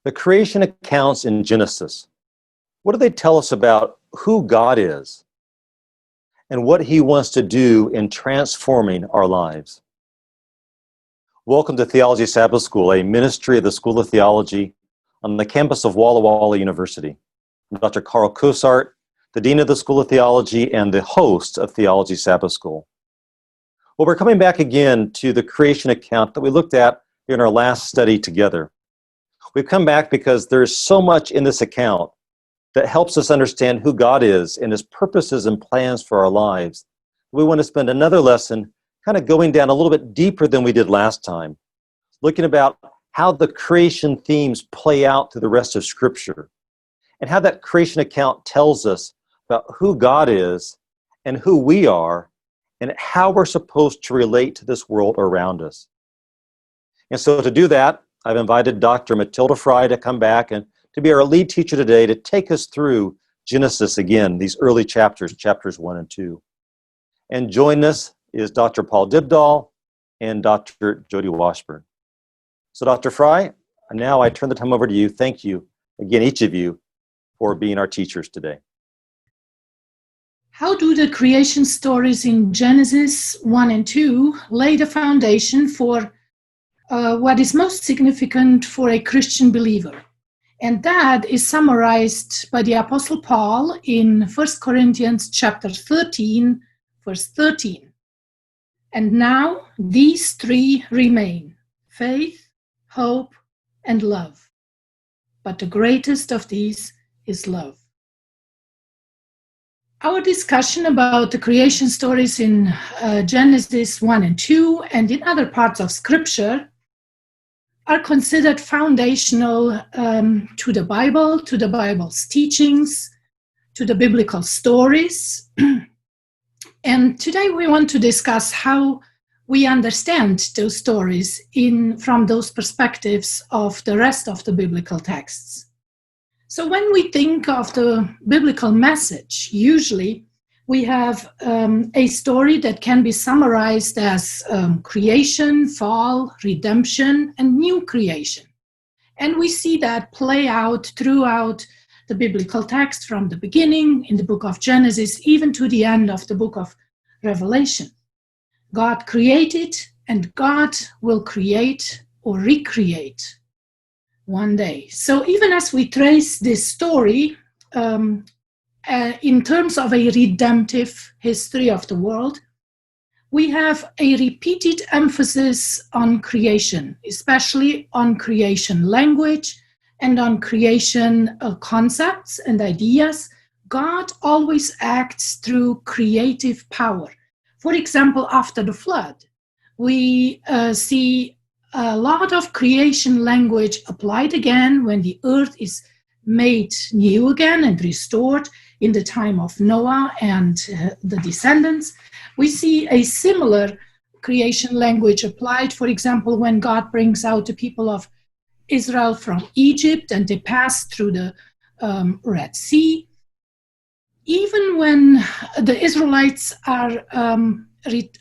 The creation accounts in Genesis, what do they tell us about who God is and what He wants to do in transforming our lives? Welcome to Theology Sabbath School, a ministry of the School of Theology on the campus of Walla Walla University. I'm Dr. Carl Cosart, the Dean of the School of Theology and the host of Theology Sabbath School. Well, we're coming back again to the creation account that we looked at in our last study together. We've come back because there's so much in this account that helps us understand who God is and His purposes and plans for our lives. We want to spend another lesson kind of going down a little bit deeper than we did last time, looking about how the creation themes play out through the rest of Scripture and how that creation account tells us about who God is and who we are and how we're supposed to relate to this world around us. And so to do that, I've invited Dr. Matilda Fry to come back and to be our lead teacher today to take us through Genesis again, these early chapters, chapters 1 and 2. And join us is Dr. Paul Dibdahl and Dr. Jody Washburn. So Dr. Fry, now I turn the time over to you. Thank you again, each of you, for being our teachers today. How do the creation stories in Genesis 1 and 2 lay the foundation for what is most significant for a Christian believer? And that is summarized by the Apostle Paul in 1 Corinthians chapter 13, verse 13. And now these three remain: faith, hope, and love. But the greatest of these is love. Our discussion about the creation stories in Genesis 1 and 2 and in other parts of Scripture are considered foundational to the Bible's teachings, to the biblical stories. And today we want to discuss how we understand those stories from those perspectives of the rest of the biblical texts. So when we think of the biblical message, usually we have a story that can be summarized as creation, fall, redemption, and new creation. And we see that play out throughout the biblical text from the beginning in the book of Genesis, even to the end of the book of Revelation. God created, and God will create or recreate one day. So even as we trace this story, in terms of a redemptive history of the world, we have a repeated emphasis on creation, especially on creation language and on creation concepts and ideas. God always acts through creative power. For example, after the flood, we see a lot of creation language applied again when the earth is made new again and restored in the time of Noah and the descendants. We see a similar creation language applied, for example, when God brings out the people of Israel from Egypt and they pass through the Red Sea. Even when the Israelites are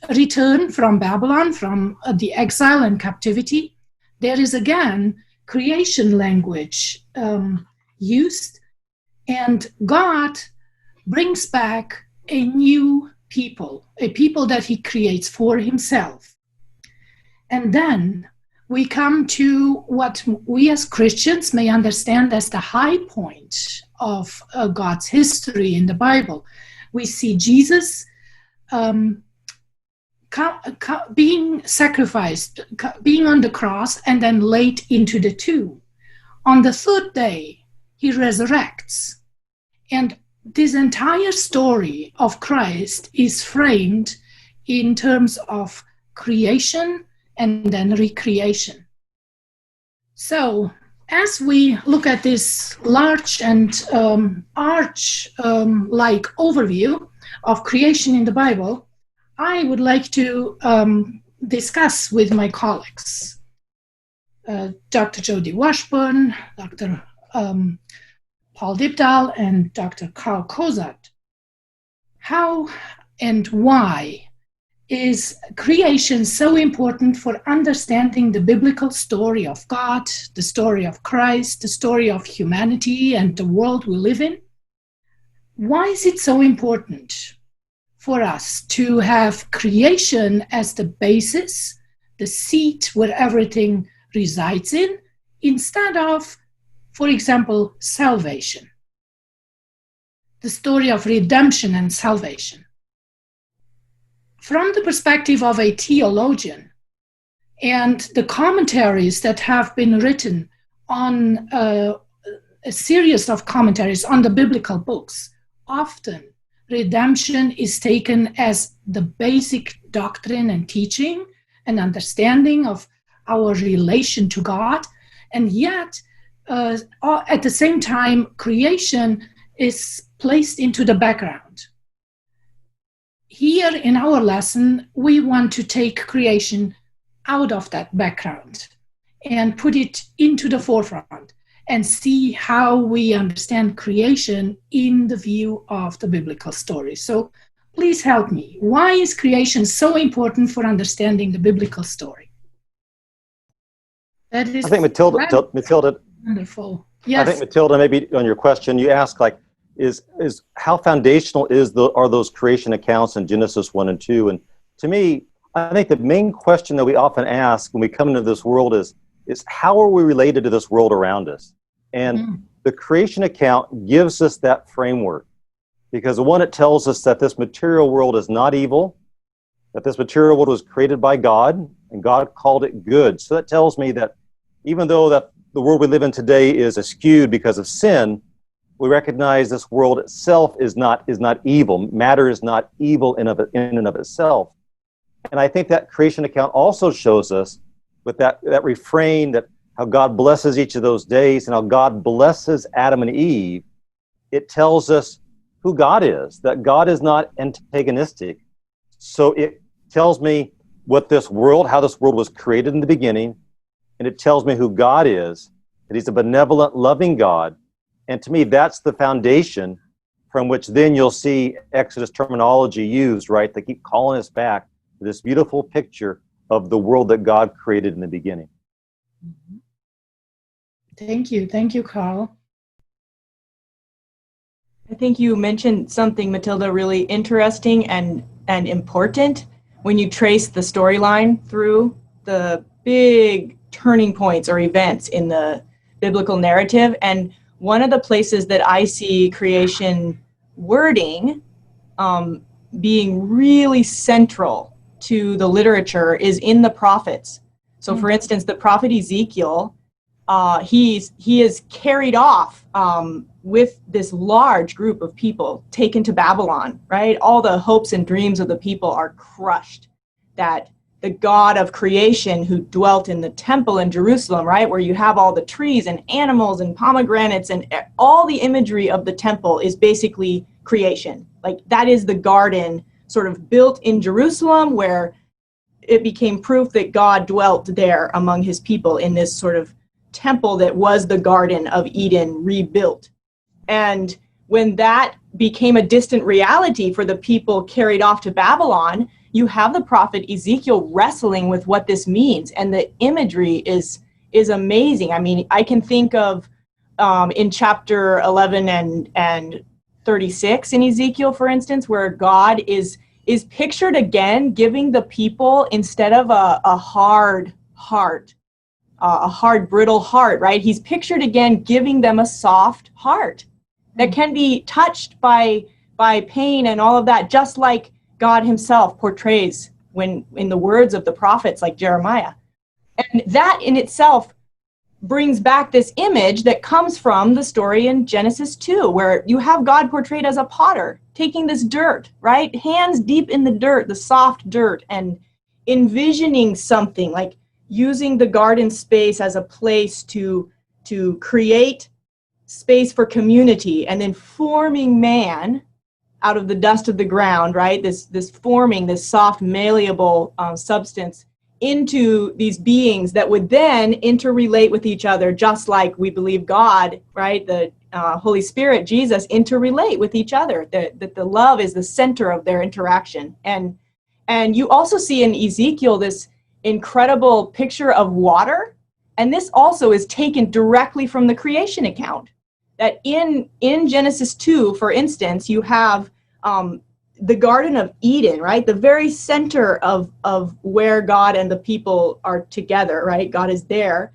returned from Babylon, from the exile and captivity, there is again creation language used, and God brings back a new people, a people that He creates for Himself. And then we come to what we as Christians may understand as the high point of God's history in the Bible. We see Jesus being sacrificed, being on the cross, and then laid into the tomb. On the third day, He resurrects. And this entire story of Christ is framed in terms of creation and then recreation. So, as we look at this large and arch-like overview of creation in the Bible, I would like to discuss with my colleagues, Dr. Jody Washburn, Dr. Paul Dibdahl, and Dr. Carl Cosart, how and why is creation so important for understanding the biblical story of God, the story of Christ, the story of humanity and the world we live in? Why is it so important for us to have creation as the basis, the seat where everything resides in, instead of, for example, salvation? The story of redemption and salvation. From the perspective of a theologian and the commentaries that have been written on a series of commentaries on the biblical books, often redemption is taken as the basic doctrine and teaching and understanding of our relation to God, and yet at the same time creation is placed into the background. Here in our lesson, we want to take creation out of that background and put it into the forefront and see how we understand creation in the view of the biblical story. So please help me. Why is creation so important for understanding the biblical story? That is, I think Matilda, wonderful. Yes. I think Matilda, maybe on your question, you asked like, is how foundational are those creation accounts in Genesis 1 and 2? And to me, I think the main question that we often ask when we come into this world is how are we related to this world around us? And the creation account gives us that framework, because one, it tells us that this material world is not evil, that this material world was created by God, and God called it good. So that tells me that even though that the world we live in today is skewed because of sin, we recognize this world itself is not evil. Matter is not evil in and of itself. And I think that creation account also shows us with that refrain that how God blesses each of those days and how God blesses Adam and Eve. It tells us who God is, that God is not antagonistic. So it tells me how this world was created in the beginning, and it tells me who God is, that he's a benevolent, loving God. And to me, that's the foundation from which then you'll see Exodus terminology used, right? They keep calling us back to this beautiful picture of the world that God created in the beginning. Thank you. Thank you, Carl. I think you mentioned something, Matilda, really interesting and important when you trace the storyline through the big turning points or events in the biblical narrative. And one of the places that I see creation wording being really central to the literature is in the prophets. So for instance, the prophet Ezekiel, he is carried off with this large group of people taken to Babylon, right? All the hopes and dreams of the people are crushed. That the God of creation who dwelt in the temple in Jerusalem, right, where you have all the trees and animals and pomegranates and all the imagery of the temple is basically creation. Like that is the garden sort of built in Jerusalem where it became proof that God dwelt there among his people in this sort of temple that was the Garden of Eden rebuilt. And when that became a distant reality for the people carried off to Babylon, you have the prophet Ezekiel wrestling with what this means. And the imagery is amazing. I mean, I can think of in chapter 11 and 36 in Ezekiel, for instance, where God is pictured again giving the people, instead of a hard heart, a hard, brittle heart, right? He's pictured again giving them a soft heart that can be touched by pain and all of that, just like God himself portrays when in the words of the prophets like Jeremiah. And that in itself brings back this image that comes from the story in Genesis 2, where you have God portrayed as a potter, taking this dirt, right? Hands deep in the dirt, the soft dirt, and envisioning something, like using the garden space as a place to create space for community, and then forming man out of the dust of the ground, right? This forming this soft, malleable substance into these beings that would then interrelate with each other, just like we believe God, right? The Holy Spirit, Jesus, interrelate with each other. That the love is the center of their interaction. And And you also see in Ezekiel this incredible picture of water. And this also is taken directly from the creation account. That in Genesis 2, for instance, you have the Garden of Eden, right? The very center of where God and the people are together, right? God is there.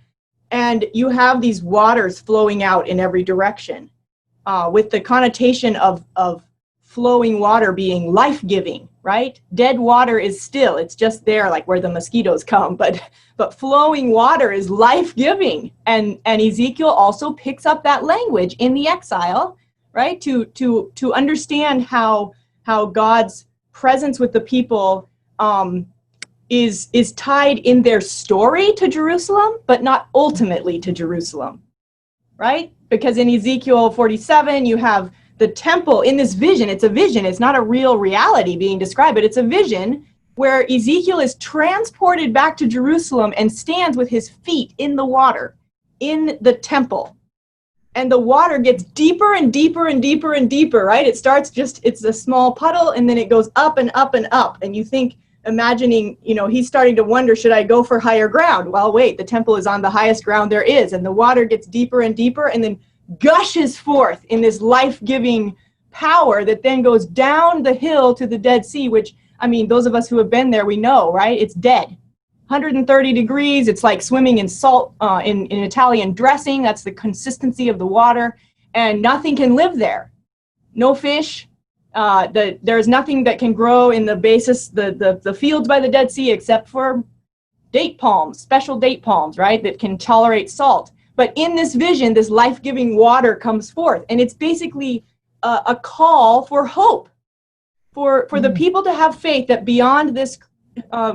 And you have these waters flowing out in every direction, with the connotation of flowing water being life-giving, right? Dead water is still, it's just there like where the mosquitoes come, but flowing water is life-giving. And Ezekiel also picks up that language in the exile, right? To understand how God's presence with the people is tied in their story to Jerusalem, but not ultimately to Jerusalem, right? Because in Ezekiel 47, you have the temple in this vision. It's a vision. It's not a real reality being described, but it's a vision where Ezekiel is transported back to Jerusalem and stands with his feet in the water in the temple. And the water gets deeper and deeper and deeper and deeper, right? It starts it's a small puddle, and then it goes up and up and up. And you think, imagining, he's starting to wonder, should I go for higher ground? Well, wait, the temple is on the highest ground there is. And the water gets deeper and deeper and then gushes forth in this life-giving power that then goes down the hill to the Dead Sea, which, those of us who have been there, we know, right? It's dead. 130 degrees. It's like swimming in salt, in Italian dressing. That's the consistency of the water. And nothing can live there. No fish. There's nothing that can grow in the fields by the Dead Sea except for date palms, special date palms, right? That can tolerate salt. But in this vision, this life-giving water comes forth. And it's basically a call for hope, for the people to have faith that beyond this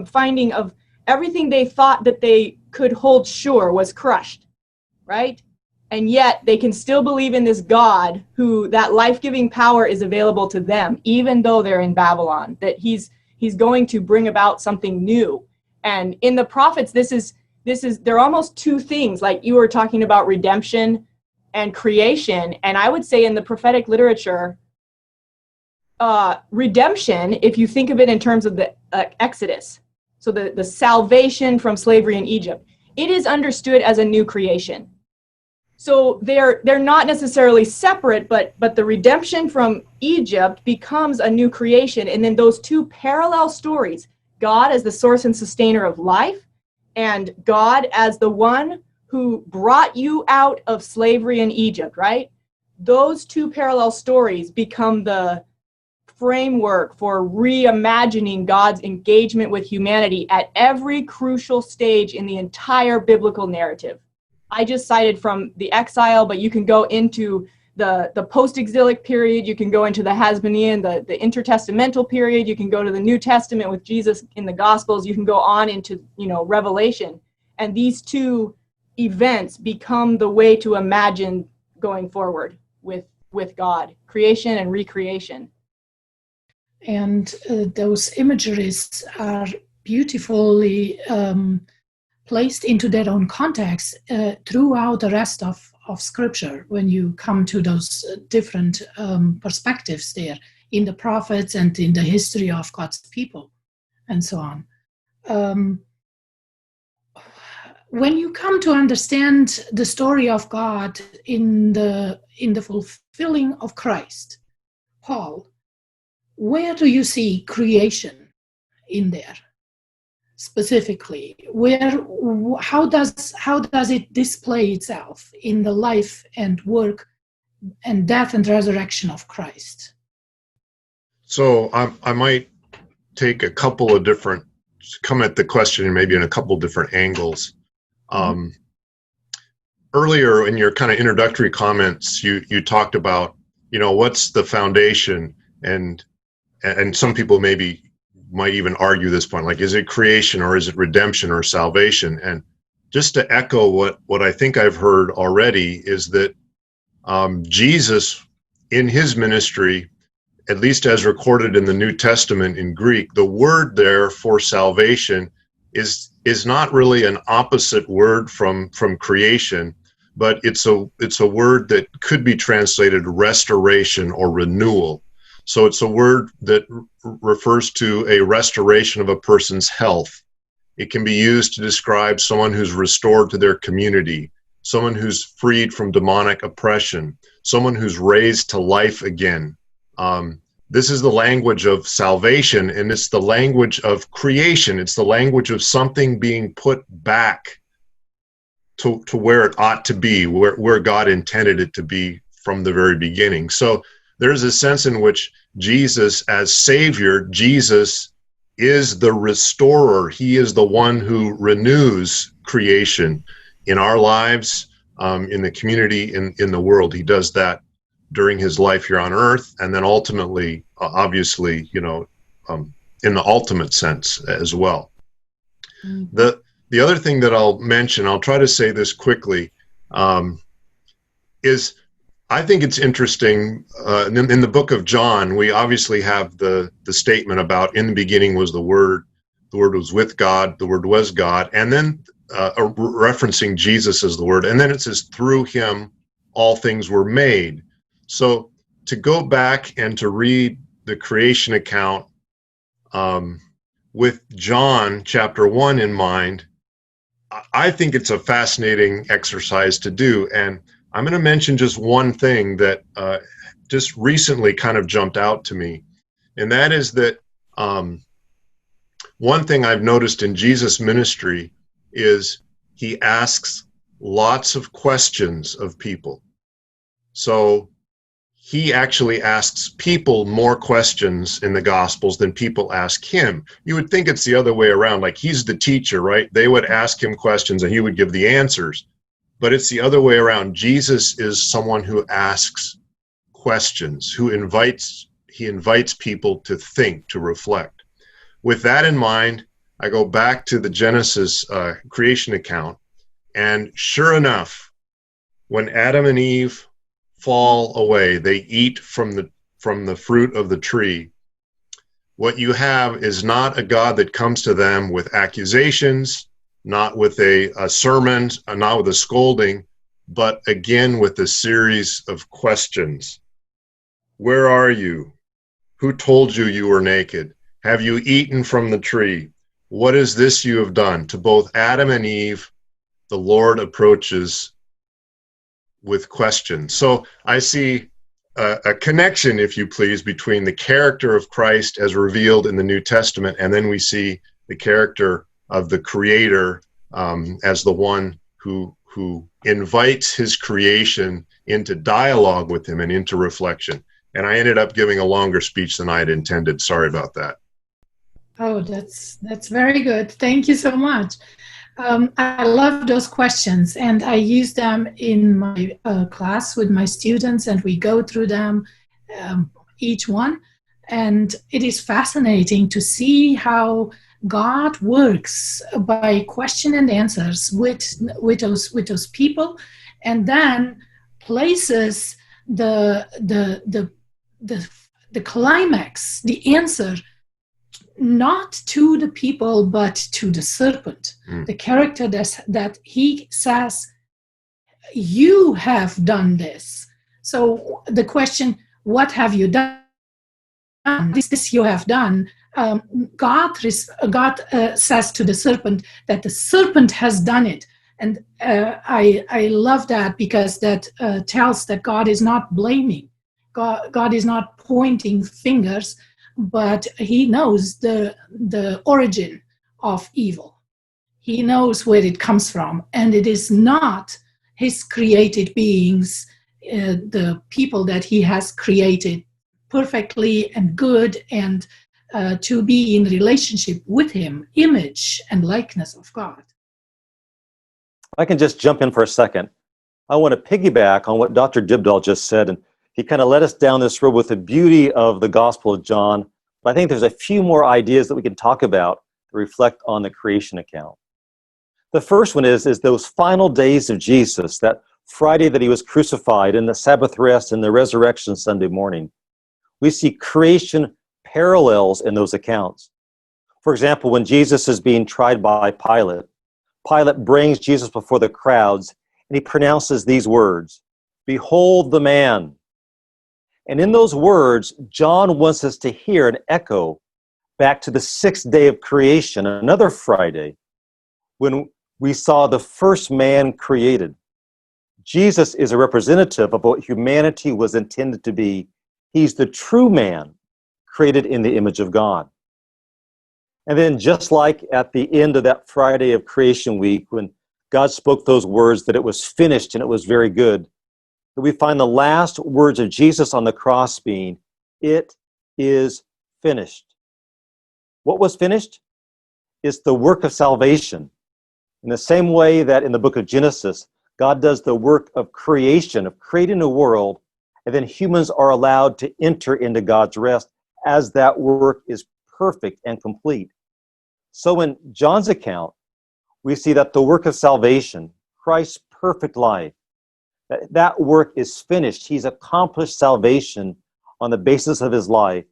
finding of everything they thought that they could hold sure was crushed, right? And yet they can still believe in this God who that life-giving power is available to them, even though they're in Babylon, that he's going to bring about something new. And in the prophets, they're almost two things, like you were talking about redemption and creation. And I would say in the prophetic literature, redemption, if you think of it in terms of the Exodus, so the salvation from slavery in Egypt, it is understood as a new creation. So they're not necessarily separate, but the redemption from Egypt becomes a new creation. And then those two parallel stories, God as the source and sustainer of life, and God as the one who brought you out of slavery in Egypt, right? Those two parallel stories become the framework for reimagining God's engagement with humanity at every crucial stage in the entire biblical narrative. I just cited from the exile, but you can go into the post-exilic period, you can go into the Hasmonean, the intertestamental period, you can go to the New Testament with Jesus in the Gospels, you can go on into, Revelation. And these two events become the way to imagine going forward with God, creation and recreation. And those imageries are beautifully placed into their own context throughout the rest of Scripture when you come to those different perspectives there in the prophets and in the history of God's people and so on. When you come to understand the story of God in the fulfilling of Christ, Paul, where do you see creation in there? Specifically, how does it display itself in the life and work and death and resurrection of Christ? So I might take a couple of different, come at the question maybe in a couple of different angles. Earlier in your kind of introductory comments, you talked about, what's the foundation, and some people might even argue this point, like, is it creation or is it redemption or salvation? And just to echo what I think I've heard already is that Jesus, in his ministry, at least as recorded in the New Testament in Greek, the word there for salvation is not really an opposite word from creation, but it's a word that could be translated restoration or renewal. So it's a word that refers to a restoration of a person's health. It can be used to describe someone who's restored to their community, someone who's freed from demonic oppression, someone who's raised to life again. This is the language of salvation, and it's the language of creation. It's the language of something being put back to where it ought to be, where God intended it to be from the very beginning. So there's a sense in which Jesus, as Savior, Jesus is the restorer. He is the one who renews creation in our lives, in the community, in the world. He does that during his life here on earth, and then ultimately, obviously, in the ultimate sense as well. Mm-hmm. The other thing that I'll mention, I'll try to say this quickly, is I think it's interesting. In the book of John, we obviously have the statement about in the beginning was the Word was with God, the Word was God, and then referencing Jesus as the Word, and then it says through him all things were made. So to go back and to read the creation account with John chapter 1 in mind, I think it's a fascinating exercise to do. And I'm going to mention just one thing that just recently kind of jumped out to me. And that is that one thing I've noticed in Jesus' ministry is he asks lots of questions of people. So he actually asks people more questions in the Gospels than people ask him. You would think it's the other way around, like he's the teacher, right? They would ask him questions and he would give the answers. But it's the other way around. Jesus is someone who asks questions, he invites people to think, to reflect. With that in mind, I go back to the Genesis creation account, and sure enough, when Adam and Eve fall away, they eat from the fruit of the tree. What you have is not a God that comes to them with accusations, not with a sermon, not with a scolding, but again with a series of questions. Where are you? Who told you you were naked? Have you eaten from the tree? What is this you have done? To both Adam and Eve, the Lord approaches with questions. So I see a connection, if you please, between the character of Christ as revealed in the New Testament, and then we see the character of the Creator as the one who invites his creation into dialogue with him and into reflection. And I ended up giving a longer speech than I had intended. Sorry about that. Oh, that's very good. Thank you so much. I love those questions, and I use them in my class with my students, and we go through them, each one. And it is fascinating to see how God works by question and answers with those people, and then places the climax, the answer, not to the people, but to the serpent, the character that he says, you have done this. So the question, what have you done? This you have done. God says to the serpent that the serpent has done it. And I love that, because that tells that God is not blaming. God is not pointing fingers, but he knows the origin of evil. He knows where it comes from, and it is not his created beings, the people that he has created perfectly and good, and to be in relationship with him, image and likeness of God. I can just jump in for a second. I want to piggyback on what Dr. Dibdahl just said, and he kind of led us down this road with the beauty of the Gospel of John. But I think there's a few more ideas that we can talk about to reflect on the creation account. The first one is those final days of Jesus, that Friday that he was crucified, and the Sabbath rest, and the resurrection Sunday morning. We see creation parallels in those accounts. For example, when Jesus is being tried by Pilate, Pilate brings Jesus before the crowds, and he pronounces these words, "Behold the man." And in those words, John wants us to hear an echo back to the sixth day of creation, another Friday, when we saw the first man created. Jesus is a representative of what humanity was intended to be. He's the true man created in the image of God. And then just like at the end of that Friday of creation week, when God spoke those words that it was finished and it was very good, we find the last words of Jesus on the cross being, "It is finished." What was finished? It's the work of salvation. In the same way that in the book of Genesis, God does the work of creation, of creating a world, and then humans are allowed to enter into God's rest as that work is perfect and complete. So in John's account, we see that the work of salvation, Christ's perfect life, that work is finished. He's accomplished salvation on the basis of his life,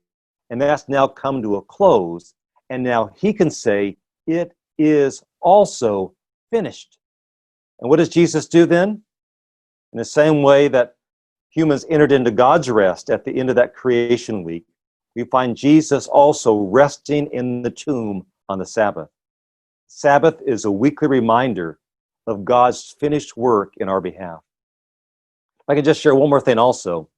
and that's now come to a close. And now he can say, "It is also finished." And what does Jesus do then? In the same way that humans entered into God's rest at the end of that creation week, we find Jesus also resting in the tomb on the Sabbath. Sabbath is a weekly reminder of God's finished work in our behalf. I can just share one more thing also.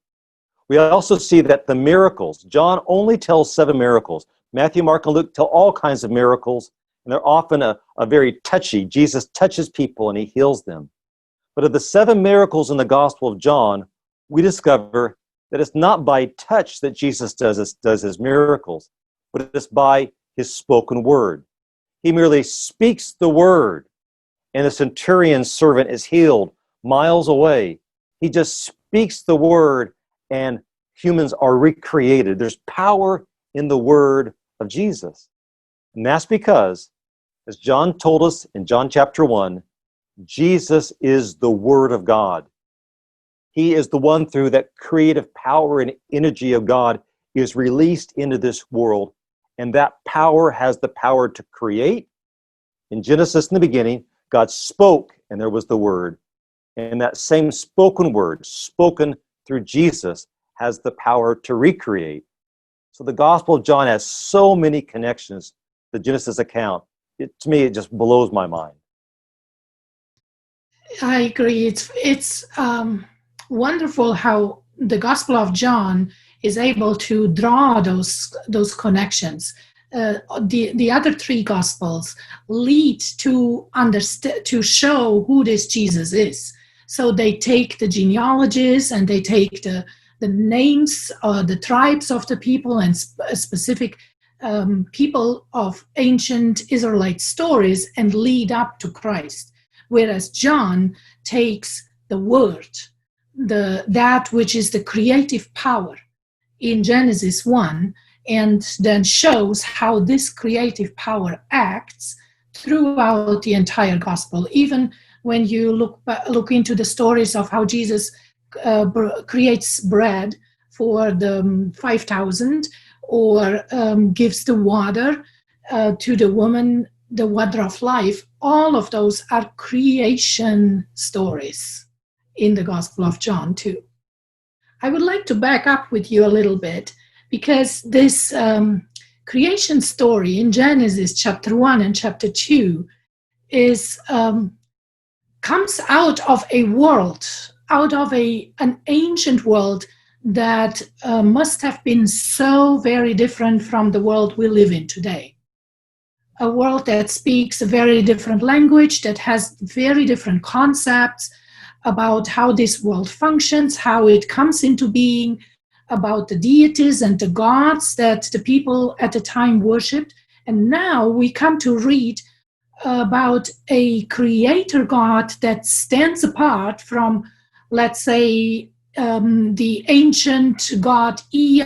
We also see that the miracles, John only tells 7 miracles. Matthew, Mark, and Luke tell all kinds of miracles, and they're often a very touchy. Jesus touches people and he heals them. But of the 7 miracles in the Gospel of John, we discover that it's not by touch that Jesus does his miracles, but it's by his spoken word. He merely speaks the word, and the centurion's servant is healed miles away. He just speaks the word, and humans are recreated. There's power in the word of Jesus. And that's because, as John told us in John chapter 1, Jesus is the Word of God. He is the one through that creative power and energy of God is released into this world. And that power has the power to create. In Genesis, in the beginning, God spoke, and there was the Word. And that same spoken word, spoken through Jesus, has the power to recreate. So the Gospel of John has so many connections to the Genesis account. To me, it just blows my mind. I agree. It's wonderful how the Gospel of John is able to draw those connections. The other 3 Gospels lead to show who this Jesus is. So they take the genealogies and they take the names or the tribes of the people and specific people of ancient Israelite stories and lead up to Christ. Whereas John takes the word, that which is the creative power in Genesis 1, and then shows how this creative power acts throughout the entire gospel. Even when you look into the stories of how Jesus creates bread for the 5,000, or gives the water to the woman, the water of life, all of those are creation stories in the Gospel of John too. I would like to back up with you a little bit, because this creation story in Genesis chapter 1 and chapter 2 is comes out of a world, out of an ancient world that must have been so very different from the world we live in today. A world that speaks a very different language, that has very different concepts about how this world functions, how it comes into being, about the deities and the gods that the people at the time worshipped. And now we come to read about a creator God that stands apart from, let's say, the ancient god Ea,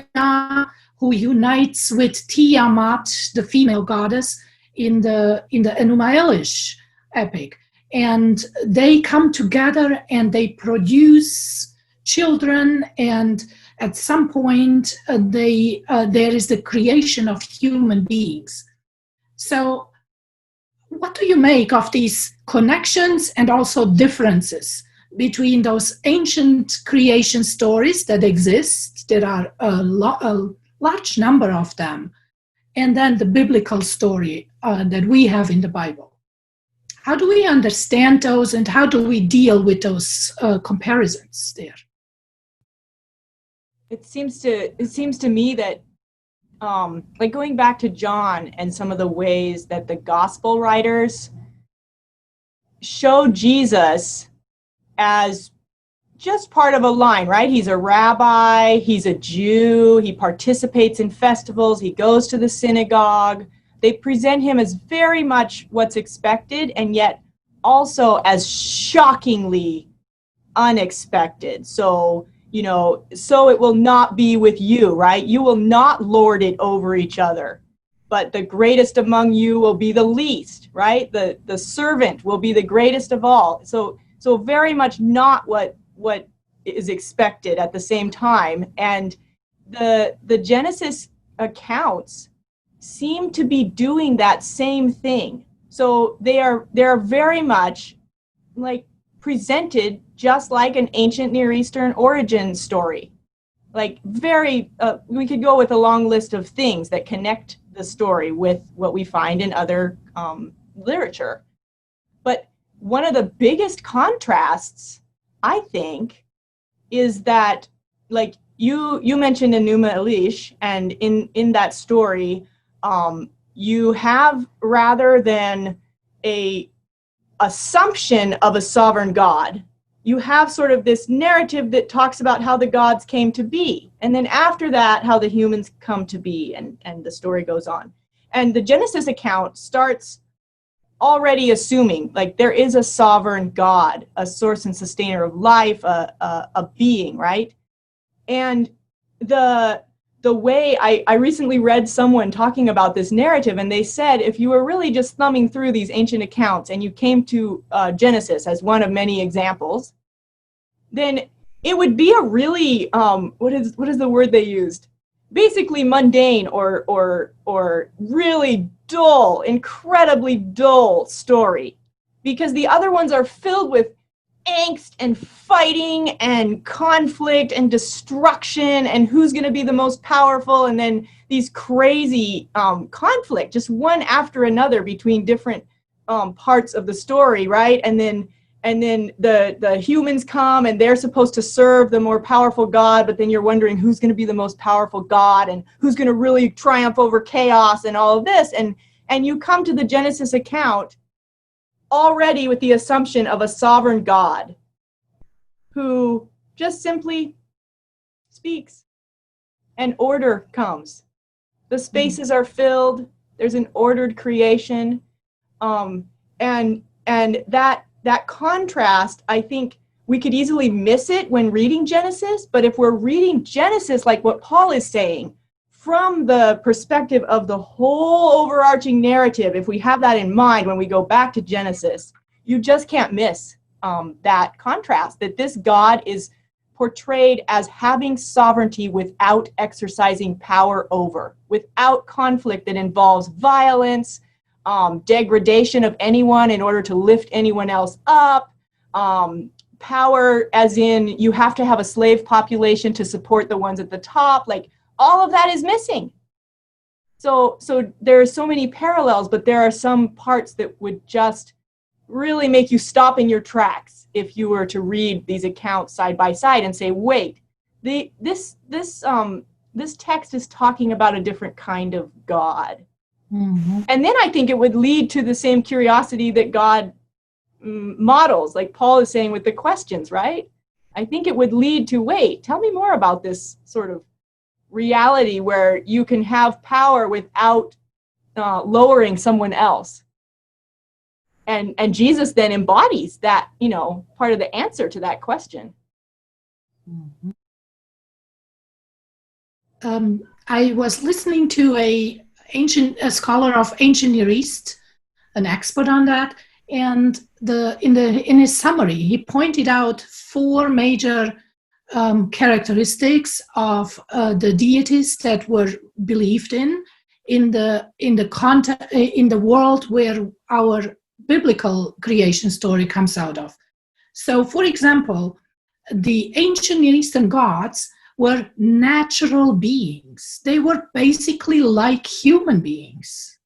who unites with Tiamat, the female goddess, in the Enuma Elish epic. And they come together and they produce children, and at some point there is the creation of human beings. So what do you make of these connections and also differences between those ancient creation stories that exist, there are a large number of them, and then the biblical story that we have in the Bible. How do we understand those, and how do we deal with those comparisons there? It seems to me that like going back to John and some of the ways that the gospel writers show Jesus as just part of a line, right? He's a rabbi, he's a Jew, he participates in festivals, he goes to the synagogue. They present him as very much what's expected, and yet also as shockingly unexpected. So, so it will not be with you, right? You will not lord it over each other, but the greatest among you will be the least, right? The servant will be the greatest of all. So very much not what is expected at the same time. And the Genesis accounts seem to be doing that same thing. So they're very much like presented just like an ancient Near Eastern origin story. Like very, we could go with a long list of things that connect the story with what we find in other literature. But one of the biggest contrasts, I think, is that, like you mentioned Enuma Elish, and in that story, you have, rather than a assumption of a sovereign God, you have sort of this narrative that talks about how the gods came to be, and then after that, how the humans come to be, and the story goes on. And the Genesis account starts already assuming, like, there is a sovereign God, a source and sustainer of life, a being, right? And the way I recently read someone talking about this narrative, and they said if you were really just thumbing through these ancient accounts and you came to Genesis as one of many examples, then it would be a really what is the word they used? Basically mundane or really dull, incredibly dull story, because the other ones are filled with angst and fighting and conflict and destruction and who's going to be the most powerful, and then these crazy conflict, just one after another between different parts of the story, right? And then the humans come and they're supposed to serve the more powerful God, but then you're wondering who's going to be the most powerful God and who's going to really triumph over chaos and all of this, and you come to the Genesis account already with the assumption of a sovereign God who just simply speaks and order comes. The spaces are filled. There's an ordered creation. And that contrast, I think we could easily miss it when reading Genesis, but if we're reading Genesis like what Paul is saying, from the perspective of the whole overarching narrative, if we have that in mind when we go back to Genesis, you just can't miss that contrast, that this God is portrayed as having sovereignty without exercising power over, without conflict that involves violence, degradation of anyone in order to lift anyone else up, power as in you have to have a slave population to support the ones at the top, like all of that is missing. So there are so many parallels, but there are some parts that would just really make you stop in your tracks if you were to read these accounts side by side and say, wait, this text is talking about a different kind of God. Mm-hmm. And then I think it would lead to the same curiosity that God models, like Paul is saying with the questions, right? I think it would lead to, wait, tell me more about this sort of reality where you can have power without lowering someone else. And Jesus then embodies that, part of the answer to that question. I was listening to a scholar of ancient Near East, an expert on that, and in his summary, he pointed out 4 major characteristics of the deities that were believed in the world where our biblical creation story comes out of. So, for example, the ancient Near Eastern gods were natural beings. They were basically like human beings.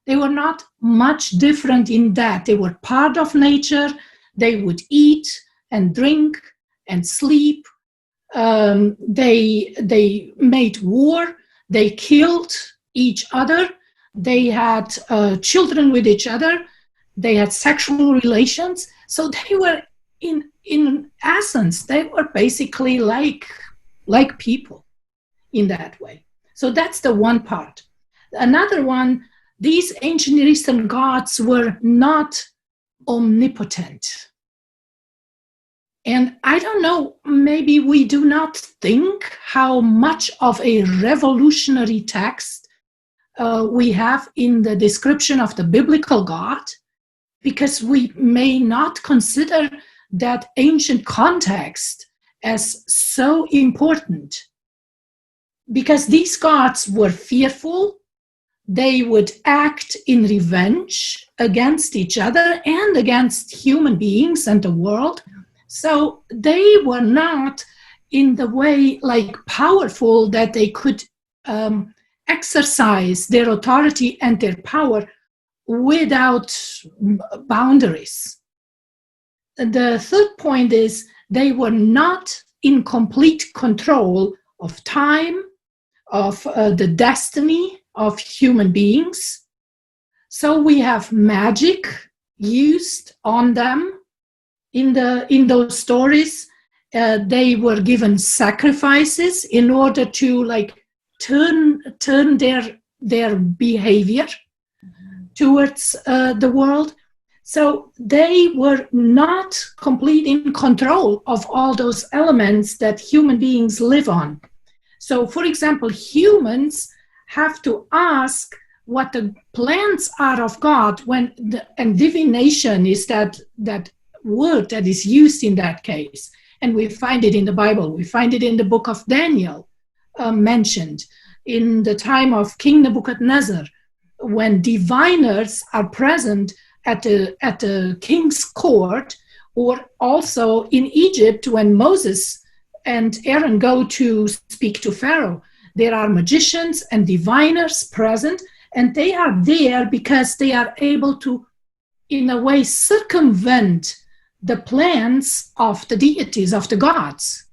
They were not much different in that. They were part of nature. They would eat and drink and sleep. They made war. They killed each other. They had children with each other. They had sexual relations. So they were, in essence, they were basically like people in that way. So that's the one part. Another one, these ancient Near Eastern gods were not omnipotent. And I don't know, maybe we do not think how much of a revolutionary text we have in the description of the biblical God, because we may not consider that ancient context as so important. Because these gods were fearful, they would act in revenge against each other and against human beings and the world. So they were not in the way like powerful that they could exercise their authority and their power without boundaries. The third point is they were not in complete control of time, of the destiny of human beings. So we have magic used on them in those stories. They were given sacrifices in order to turn their behavior towards the world. So they were not complete in control of all those elements that human beings live on. So, for example, humans have to ask what the plans are of God and divination is that word that is used in that case. And we find it in the Bible. We find it in the book of Daniel mentioned in the time of King Nebuchadnezzar, when diviners are present at the king's court, or also in Egypt when Moses and Aaron go to speak to Pharaoh. There are magicians and diviners present, and they are there because they are able to, in a way, circumvent the plans of the deities, of the gods.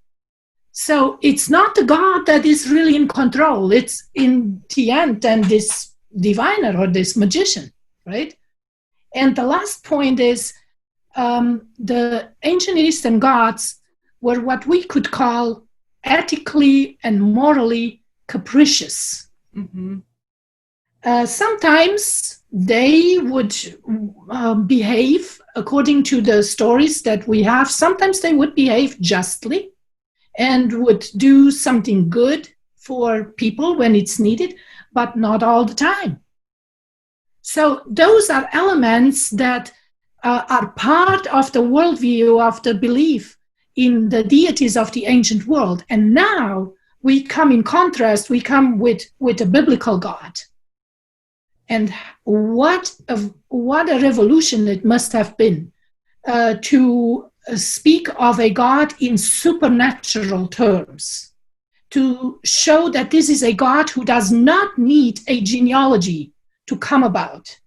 So it's not the God that is really in control. It's in the end then this diviner or this magician, right? And the last point is the ancient Eastern gods were what we could call ethically and morally capricious. Mm-hmm. Sometimes they would behave according to the stories that we have. Sometimes they would behave justly and would do something good for people when it's needed, but not all the time. So those are elements that are part of the worldview of the belief in the deities of the ancient world. And now we come in contrast, we come with a biblical God. And what a revolution it must have been to speak of a God in supernatural terms, to show that this is a God who does not need a genealogy to come about,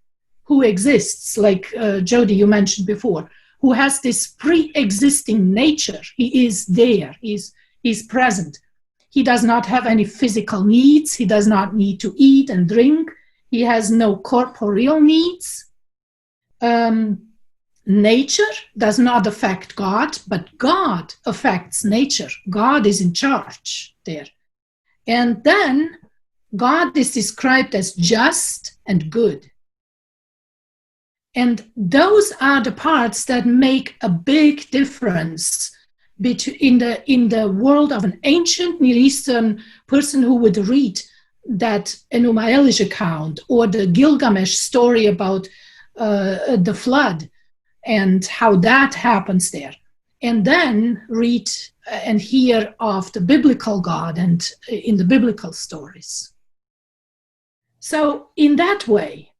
who exists, like Jody, you mentioned before, who has this pre-existing nature. He is there, he's present. He does not have any physical needs. He does not need to eat and drink. He has no corporeal needs. Nature does not affect God, but God affects nature. God is in charge there. And then God is described as just and good. And those are the parts that make a big difference in the world of an ancient Near Eastern person who would read that Enuma Elish account or the Gilgamesh story about the flood and how that happens there. And then read and hear of the biblical God and in the biblical stories. So in that way,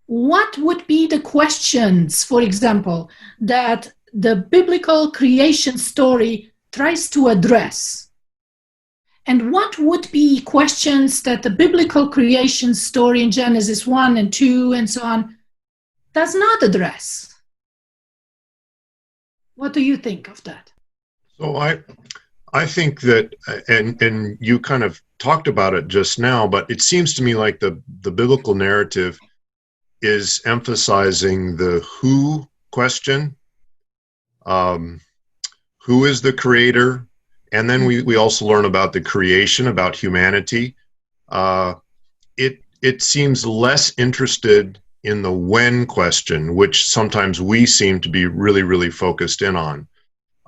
what would be the questions, for example, that the biblical creation story tries to address? And what would be questions that the biblical creation story in Genesis 1 and 2 and so on does not address? What do you think of that? So I think that, and you kind of talked about it just now, but it seems to me like the biblical narrative is emphasizing the who question, who is the creator, and then we also learn about the creation, about humanity. It seems less interested in the when question, which sometimes we seem to be really, really focused in on.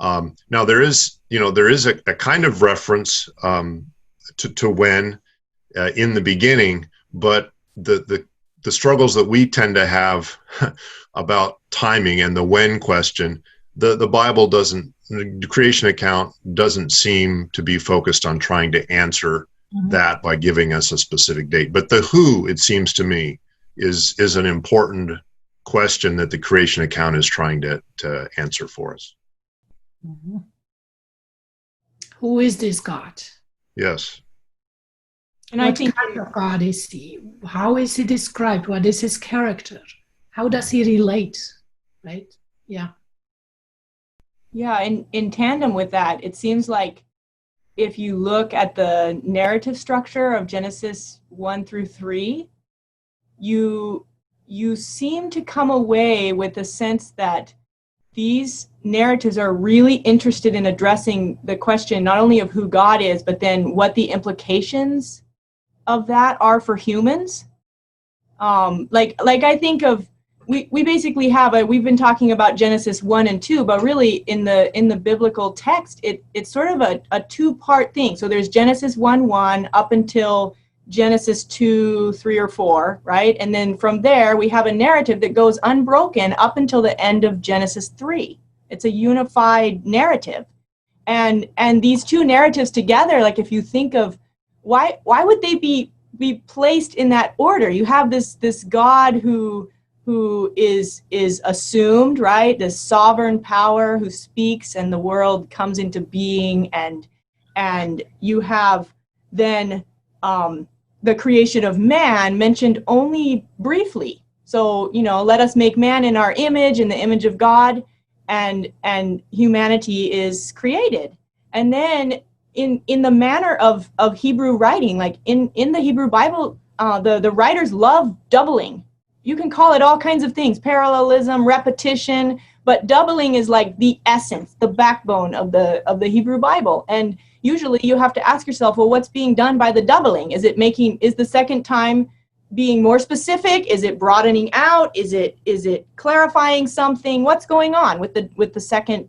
Now there is a kind of reference to when in the beginning, but the struggles that we tend to have about timing and the when question, the Bible doesn't, the creation account doesn't seem to be focused on trying to answer that by giving us a specific date. But the who, it seems to me, is an important question that the creation account is trying to answer for us. Mm-hmm. Who is this God? Yes. And What I think kind of God is he? How is he described? What is his character? How does he relate? Right? Yeah. Yeah, in tandem with that, it seems like if you look at the narrative structure of Genesis 1 through 3, you seem to come away with the sense that these narratives are really interested in addressing the question not only of who God is, but then what the implications of that are for humans. Like I think of, we basically have we've been talking about Genesis 1 and 2, but really in the biblical text, it's sort of a two-part thing. So there's Genesis 1:1 up until Genesis 2, 3, or 4, right? And then from there, we have a narrative that goes unbroken up until the end of Genesis 3. It's a unified narrative. And these two narratives together, like if you think of why would they be placed in that order? You have this God who is assumed, right? This sovereign power who speaks and the world comes into being, and you have then the creation of man mentioned only briefly. So, let us make man in our image, in the image of God, and humanity is created. And then in the manner of Hebrew writing, like in the Hebrew Bible, the writers love doubling. You can call it all kinds of things, parallelism, repetition, but doubling is like the essence, the backbone of the Hebrew Bible. And usually you have to ask yourself, well, what's being done by the doubling? Is the second time being more specific? Is it broadening out? Is it clarifying something? What's going on with the second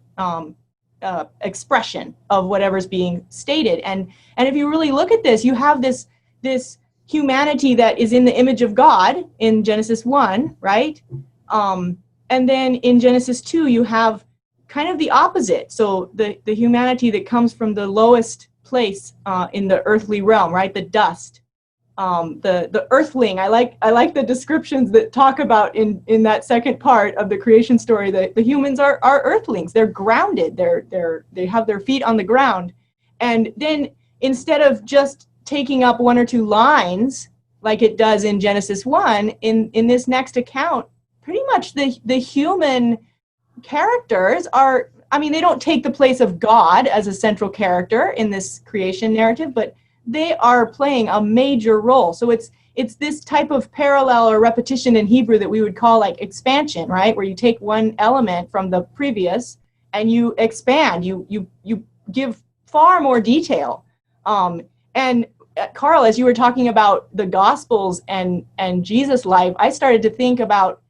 expression of whatever's being stated? And if you really look at this, you have this humanity that is in the image of God in Genesis 1, right? And then in Genesis 2, you have kind of the opposite. So the humanity that comes from the lowest place in the earthly realm, right? The dust, the earthling. I like the descriptions that talk about in that second part of the creation story that the humans are earthlings. They're grounded. They have their feet on the ground. And then instead of just taking up one or two lines like it does in Genesis 1, in this next account, pretty much the human characters are, they don't take the place of God as a central character in this creation narrative, but they are playing a major role. So it's this type of parallel or repetition in Hebrew that we would call like expansion, right? Where you take one element from the previous and you expand, you give far more detail. And Carl, as you were talking about the Gospels and Jesus' life, I started to think about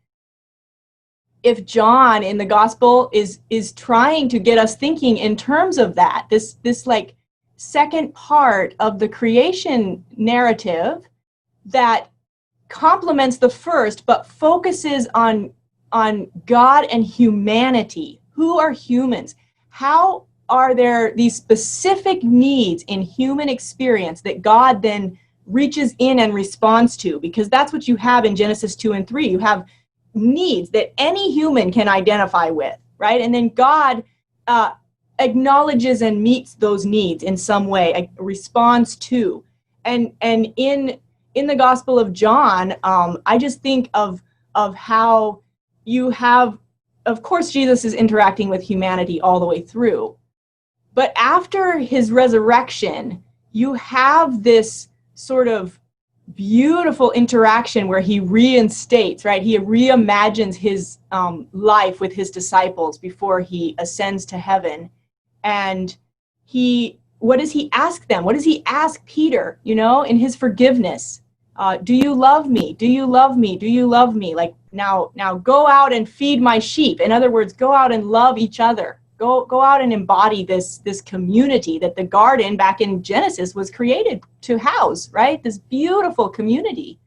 if John in the Gospel is trying to get us thinking in terms of that, this like second part of the creation narrative that complements the first, but focuses on God and humanity. Who are humans? How are there these specific needs in human experience that God then reaches in and responds to? Because that's what you have in Genesis 2 and 3. You have needs that any human can identify with. right? And then God acknowledges and meets those needs in some way, responds to. And in the Gospel of John, I just think of how you have, of course, Jesus is interacting with humanity all the way through. But after his resurrection, you have this sort of beautiful interaction where he reinstates, right? He reimagines his life with his disciples before he ascends to heaven. And what does he ask them? What does he ask Peter, in his forgiveness? Do you love me? Do you love me? Do you love me? Like, now go out and feed my sheep. In other words, go out and love each other. Go out and embody this community that the garden back in Genesis was created to house, right? This beautiful community.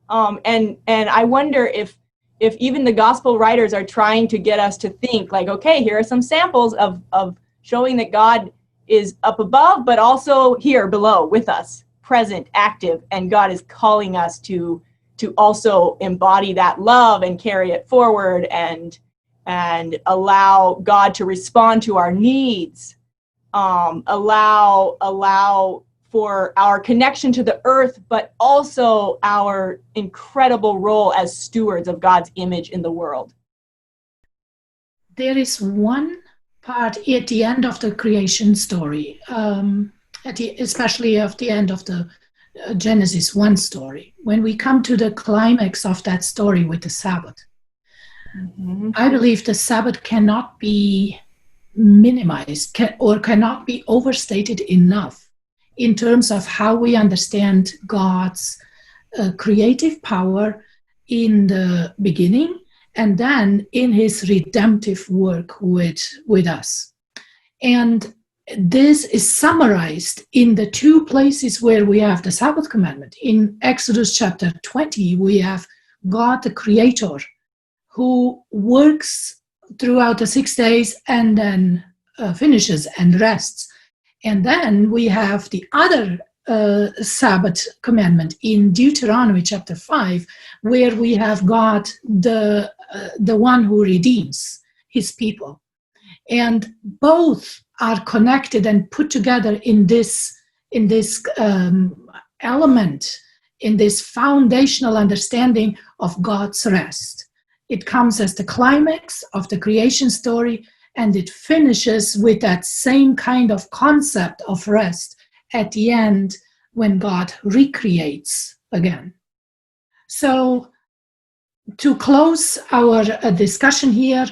And I wonder if even the gospel writers are trying to get us to think like, okay, here are some samples of showing that God is up above, but also here below with us, present, active, and God is calling us to also embody that love and carry it forward and allow God to respond to our needs, allow for our connection to the earth, but also our incredible role as stewards of God's image in the world. There is one part at the end of the creation story, especially at the end of the Genesis 1 story, when we come to the climax of that story with the Sabbath. Mm-hmm. I believe the Sabbath cannot be minimized or cannot be overstated enough in terms of how we understand God's creative power in the beginning and then in his redemptive work with us. And this is summarized in the two places where we have the Sabbath commandment. In Exodus chapter 20, we have God the Creator, who works throughout the 6 days and then finishes and rests. And then we have the other Sabbath commandment in Deuteronomy chapter 5, where we have God, the one who redeems his people. And both are connected and put together in this element, in this foundational understanding of God's rest. It comes as the climax of the creation story, and it finishes with that same kind of concept of rest at the end when God recreates again. So to close our discussion here,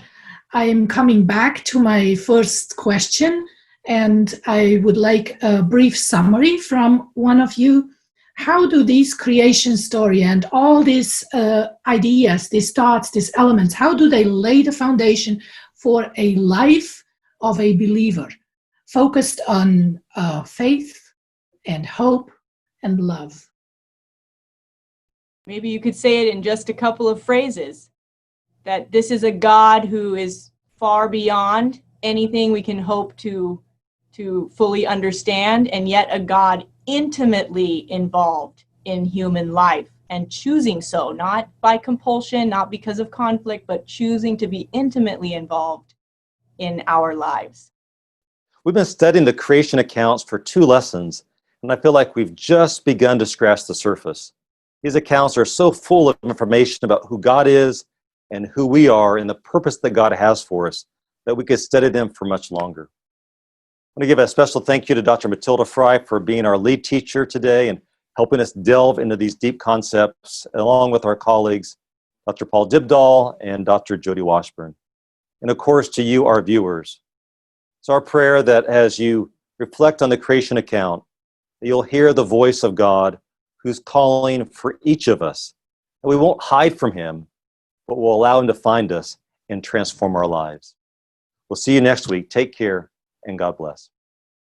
I am coming back to my first question, and I would like a brief summary from one of you. How do these creation story and all these ideas, these thoughts, these elements, how do they lay the foundation for a life of a believer focused on faith and hope and love? Maybe you could say it in just a couple of phrases, that this is a God who is far beyond anything we can hope to fully understand, and yet a God intimately involved in human life and choosing so, not by compulsion, not because of conflict, but choosing to be intimately involved in our lives. We've been studying the creation accounts for 2 lessons, and I feel like we've just begun to scratch the surface. These accounts are so full of information about who God is and who we are and the purpose that God has for us that we could study them for much longer. I want to give a special thank you to Dr. Matilda Fry for being our lead teacher today and helping us delve into these deep concepts, along with our colleagues, Dr. Paul Dibdahl and Dr. Jody Washburn. And of course, to you, our viewers. It's our prayer that as you reflect on the creation account, that you'll hear the voice of God who's calling for each of us. And we won't hide from him, but we'll allow him to find us and transform our lives. We'll see you next week. Take care, and God bless.